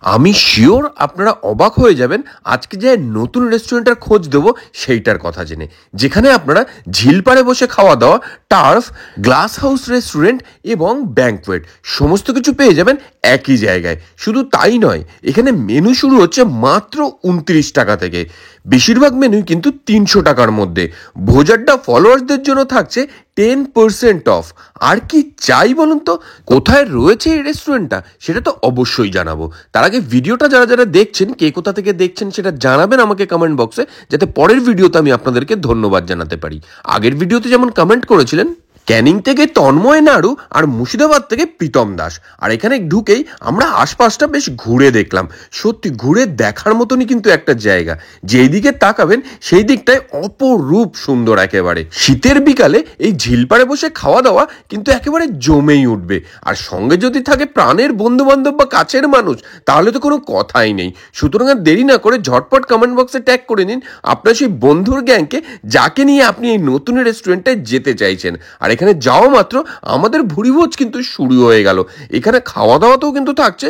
আমি শিওর আপনারা অবাক হয়ে যাবেন আজকে যে নতুন রেস্টুরেন্টের খোঁজ দেবো সেইটার কথা জেনে, যেখানে আপনারা ঝিলপাড়ে বসে খাওয়া দাওয়া, টার্ফ, গ্লাস হাউস রেস্টুরেন্ট এবং ব্যাঙ্কোয়েট সমস্ত কিছু পেয়ে যাবেন একই জায়গায়। শুধু তাই নয়, এখানে মেনু শুরু হচ্ছে মাত্র 29 টাকা থেকে। বেশিরভাগ মেনুই কিন্তু 300 টাকার মধ্যে। ভোজাড্ডা ফলোয়ার্সদের জন্য থাকছে 10% অফ। আর কি চাই বলুন তো? কোথায় রয়েছে এই রেস্টুরেন্টটা সেটা তো অবশ্যই জানাবো। তার আগে ভিডিওটা যারা যারা দেখছেন, কে কোথা থেকে দেখছেন সেটা জানাবেন আমাকে কমেন্ট বক্সে, যাতে পরের ভিডিওতে আমি আপনাদেরকে ধন্যবাদ জানাতে পারি। আগের ভিডিওতে যেমন কমেন্ট করেছিলেন ক্যানিং থেকে তন্ময় নাড়ু আর মুর্শিদাবাদ থেকে প্রীতম দাস, আর এখানে ঢুকেই আমরা আশপাশটা বেশ ঘুরে দেখলাম। সত্যি ঘুরে দেখার মতনই কিন্তু একটা জায়গা, যেই দিকে তাকাবেন সেই দিকটায় অপরূপ সুন্দর একেবারে। শীতের বিকালে এই ঝিলপাড়ে বসে খাওয়া দাওয়া কিন্তু একেবারে জমেই উঠবে। আর সঙ্গে যদি থাকে প্রাণের বন্ধু বান্ধব বা কাছের মানুষ, তাহলে তো কোনো কথাই নেই। সুতরাং আর দেরি না করে ঝটপট কমেন্ট বক্সে ট্যাগ করে নিন আপনার সেই বন্ধুর গ্যাংকে, যাকে নিয়ে আপনি এই নতুন রেস্টুরেন্টে যেতে চাইছেন। আর এখানে যাওয়া মাত্র আমাদের ভুরিভোজ কিন্তু শুরু হয়ে গেল। এখানে খাওয়া দাওয়াতেও কিন্তু থাকছে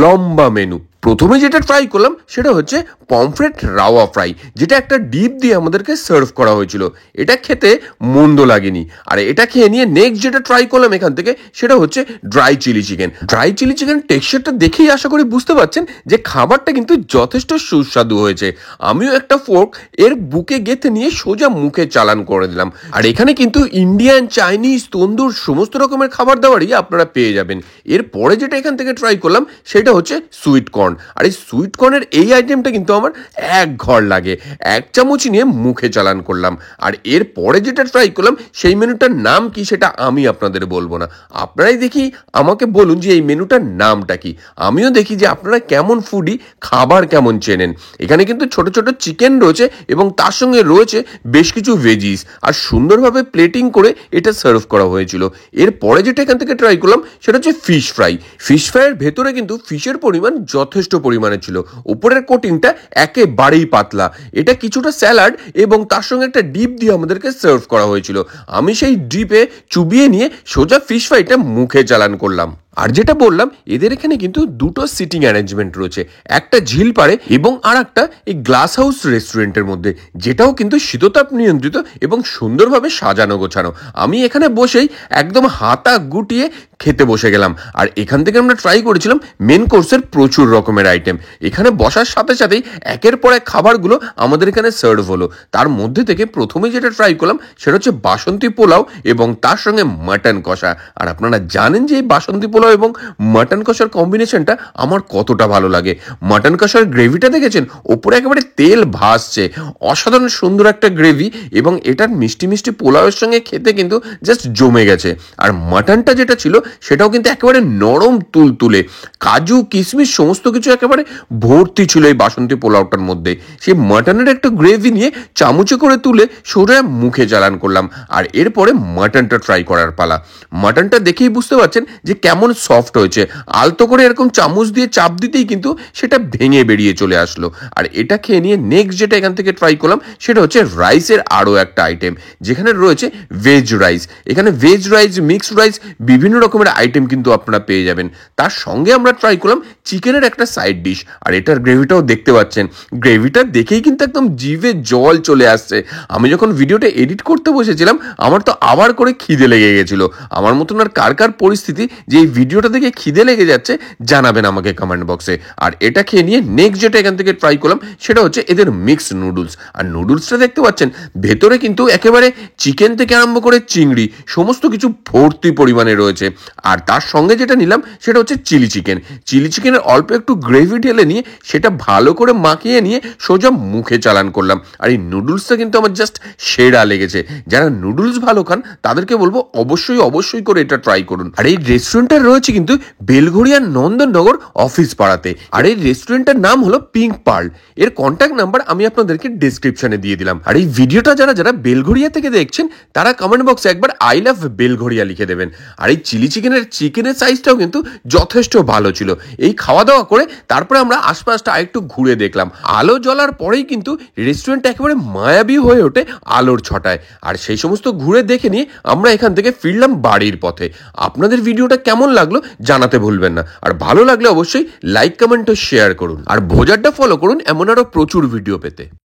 লম্বা মেনু। প্রথমে যেটা ট্রাই করলাম সেটা হচ্ছে পমফ্রেট রাওয়া ফ্রাই, যেটা একটা ডিপ দিয়ে আমাদেরকে সার্ভ করা হয়েছিল। এটা খেতে মন্দ লাগেনি। আর এটা খেয়ে নিয়ে নেক্সট যেটা ট্রাই করলাম এখান থেকে সেটা হচ্ছে dry chilli chicken. Dry chilli chicken টেক্সচারটা দেখেই আশা করি বুঝতে পারছেন যে খাবারটা কিন্তু যথেষ্ট সুস্বাদু হয়েছে। আমিও একটা ফোর্ক এর বুকে গেঁথে নিয়ে সোজা মুখে চালান করে দিলাম। আর এখানে কিন্তু ইন্ডিয়ান, চাইনিজ, তন্দুর সমস্ত রকমের খাবার দাবারই আপনারা পেয়ে যাবেন। এরপরে যেটা এখান থেকে ট্রাই করলাম সেটা হচ্ছে সুইট কর্ন। আর এই সুইট কর্নের এই আইটেমটা কিন্তু আমার এক ঘর লাগে। এক চামচ নিয়ে মুখে চালান করলাম। আর এর পরে যেটা ট্রাই করলাম সেই মেনুটার নাম কি সেটা আমি আপনাদের বলবো না, আপনারাই দেখি আমাকে বলুন যে এই মেনুটার নামটা কি। আমিও দেখি যে আপনারা কেমন ফুডি, খাবার কেমন চেনেন। এখানে কিন্তু ছোট ছোট চিকেন রয়েছে এবং তার সঙ্গে রয়েছে বেশ কিছু ভেজিস, আর সুন্দরভাবে প্লেটিং করে এটা সার্ভ করা হয়েছিল। এরপরে যেটা এখান থেকে ট্রাই করলাম সেটা হচ্ছে ফিশ ফ্রাই। ফিশ ফ্রাইয়ের ভেতরে কিন্তু ফিশের পরিমাণ যথেষ্ট পরিমাণে ছিল। উপরের কোটিংটা একেবারেই পাতলা। এটা কিছুটা স্যালাড এবং তার সঙ্গে একটা ডিপ দিয়ে আমাদেরকে সার্ভ করা হয়েছিল। আমি সেই ডিপে চুবিয়ে নিয়ে সোজা ফিশ ফ্রাইটা মুখে চালান করলাম। আর যেটা বললাম, এদের এখানে কিন্তু দুটো সিটিং অ্যারেঞ্জমেন্ট রয়েছে, একটা ঝিলপাড়ে এবং আর একটা এই গ্লাস হাউস রেস্টুরেন্টের মধ্যে, যেটাও কিন্তু শীততাপ নিয়ন্ত্রিত এবং সুন্দরভাবে সাজানো গোছানো। আমি এখানে বসেই একদম হাতা গুটিয়ে খেতে বসে গেলাম। আর এখান থেকে আমরা ট্রাই করেছিলাম মেন কোর্সের প্রচুর রকমের আইটেম। এখানে বসার সাথে সাথেই একের পর এক খাবারগুলো আমাদের এখানে সার্ভ হলো। তার মধ্যে থেকে প্রথমে যেটা ট্রাই করলাম সেটা হচ্ছে বাসন্তী পোলাও এবং তার সঙ্গে মাটন কষা। আর আপনারা জানেন যে এই বাসন্তী পোলাও এবং মাটন কষার কম্বিনেশনটা আমার কতটা ভালো লাগে। মাটন কষার গ্রেভিটা দেখেছেন, ওপরে একেবারে তেল ভাসছে, অসাধারণ সুন্দর একটা গ্রেভি, এবং এটার মিষ্টি মিষ্টি পোলাওয়ের সঙ্গে খেতে কিন্তু জাস্ট জমে গেছে। আর মাটনটা যেটা ছিল সেটাও কিন্তু একেবারে নরম তুলতুলে, কাজু কিশমিশ সমস্ত কিছু একেবারে ভর্তি ছিল এই বাসন্তী পোলাওটার মধ্যে। সেই মাটনের একটা গ্রেভি নিয়ে চামচে করে তুলে সোজা মুখে চালান করলাম। আর এরপরে মাটনটা ট্রাই করার পালা। মাটনটা দেখেই বুঝতে পারছেন যে কেমন সফট হয়েছে। আলতো করে এরকম চামচ দিয়ে চাপ দিতেই কিন্তু সেটা ভেঙে বেরিয়ে চলে আসলো। আর এটা খেয়ে নিয়ে নেক্সট যেটা এখান থেকে ট্রাই করলাম সেটা হচ্ছে রাইসের আরও একটা আইটেম, যেখানে রয়েছে ভেজ রাইস। এখানে ভেজ রাইস, মিক্সড রাইস, বিভিন্ন রকমের আইটেম কিন্তু আপনারা পেয়ে যাবেন। তার সঙ্গে আমরা ট্রাই করলাম চিকেনের একটা সাইড ডিশ। আর এটার গ্রেভিটাও দেখতে পাচ্ছেন, গ্রেভিটা দেখেই কিন্তু একদম জিভে জল চলে আসছে। আমি যখন ভিডিওটা এডিট করতে বসেছিলাম আমার তো আবার করে খিদে লেগে গেছিল। আমার মতন আর কার কার পরিস্থিতি যে এই ভিডিওটা দেখে খিদে লেগে যাচ্ছে জানাবেন আমাকে কমেন্ট বক্সে। আর এটা খেয়ে নিয়ে নেক্সট যেটা এখান থেকে ট্রাই করলাম সেটা হচ্ছে এদের মিক্সড নুডলস। আর নুডলসটা দেখতে পাচ্ছেন ভেতরে কিন্তু একেবারে চিকেন থেকে আরম্ভ করে চিংড়ি সমস্ত কিছু ভর্তি পরিমাণে রয়েছে। আর তার সঙ্গে যেটা নিলাম সেটা হচ্ছে চিলি চিকেন। চিলি চিকেনের অল্প একটু গ্রেভি ঢেলে নিয়ে সেটা ভালো করে মাখিয়ে নিয়ে সোজা মুখে চালান করলাম। আর এই নুডলসটা কিন্তু আমার জাস্ট সেরা লেগেছে। যারা নুডলস ভালো খান তাদেরকে বলবো অবশ্যই অবশ্যই করে এটা ট্রাই করুন। আর এই রেস্টুরেন্টটা রয়েছে কিন্তু বেলঘড়িয়ার নন্দননগর অফিস পাড়াতে। আর এই রেস্টুরেন্টের নাম হলো পিঙ্ক পার্ল। এর কন্ট্যাক্ট নাম্বার আমি আপনাদেরকে ডেসক্রিপশনে দিয়ে দিলাম। আর এই ভিডিওটা যারা যারা বেলঘড়িয়া থেকে দেখছেন তারা কমেন্ট বক্সে একবার আই লাভ বেলঘড়িয়া লিখে দেবেন। আর এই চিলি চিকেনের সাইজটাও কিন্তু যথেষ্ট ভালো ছিল। এই খাওয়া দাওয়া করে তারপরে আমরা আশপাশটা একটু ঘুরে দেখলাম। আলো জ্বলার পরেই কিন্তু রেস্টুরেন্টটা একেবারে মায়াবী হয়ে ওঠে আলোর ছটায়। আর সেই সমস্ত ঘুরে দেখে নিয়ে আমরা এখান থেকে ফিরলাম বাড়ির পথে। আপনাদের ভিডিওটা কেমন লাগলো জানাতে ভুলবেন না, আর ভালো লাগলে অবশ্যই লাইক, কমেন্ট ও শেয়ার করুন, আর ভোজারটা ফলো করুন এমন আরো প্রচুর ভিডিও পেতে।